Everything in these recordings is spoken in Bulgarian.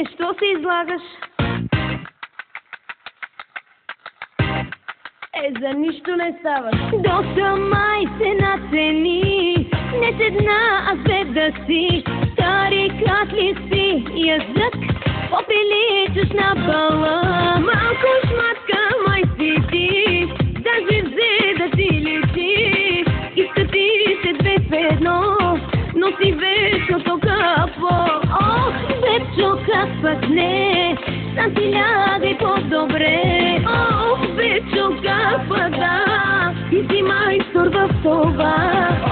Що се излагаш? За нищо не ставаш. Доста май се нацени, не седна, а след да си. Стари как ли си язък, поприличаш на бала. Малко шматка май си ти, даже взе да ти лечи. Иска ти се две в едно, но си вечното капо. Ох, вечо как пък не, сам си лягай по-добре. Ох, вечо как пък да, ти си майстор в това.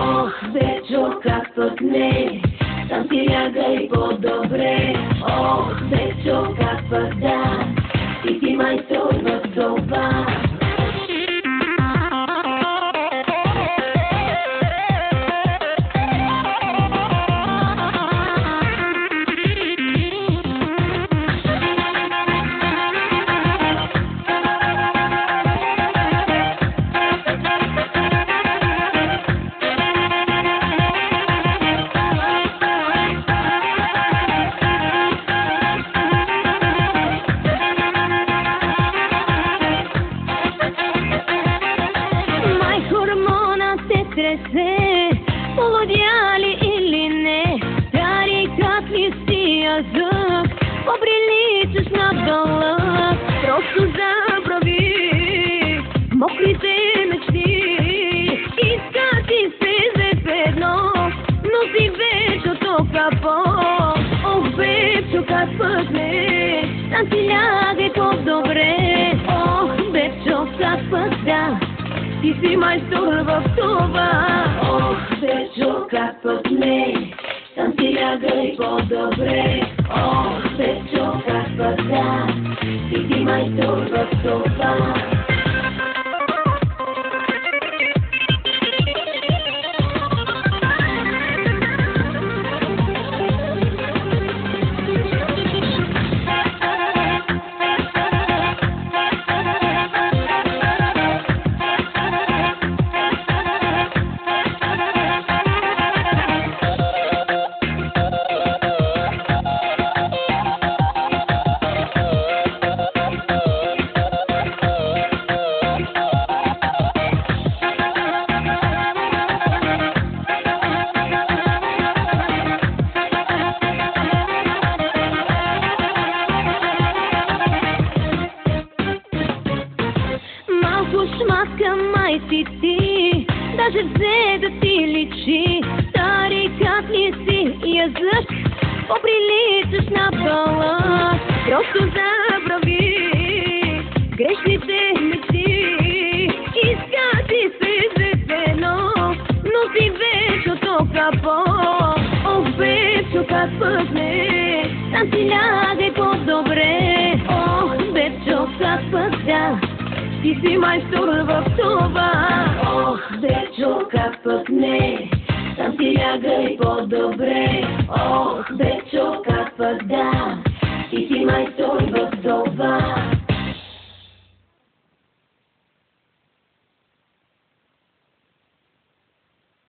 Ох, вечо как пък не, сам си лягай по-добре. Ох, вечо как пък да, ти си майстор в това. Полудяли или не, стари как ли си язък, поприличаш на бълък. Просто забрави мокрите мечти, иска ти се за едно, но си вечото капо. Ох, вечо как пък не, там си лягай по-добре. Ох, вечо как пък да, ти си майстор в това. Ох, вечо как пък не, там си лягай по-добре. Ох, вечо как пък да, ти си майстор в това. Шматка май си ти, даже взе да ти личи. Стари как ли си язък, поприличаш на бълък. Просто забрави грешните мечти, иска ти се звездено, но си вечото капо. Ох, вечо как пък не, там си лягай по-добре. Ох, вечо как пък да, ти си майстор в това. Ох, вечо как пък не, там си лягай по-добре. Ох, вечо как пък да, ти си майстор в това.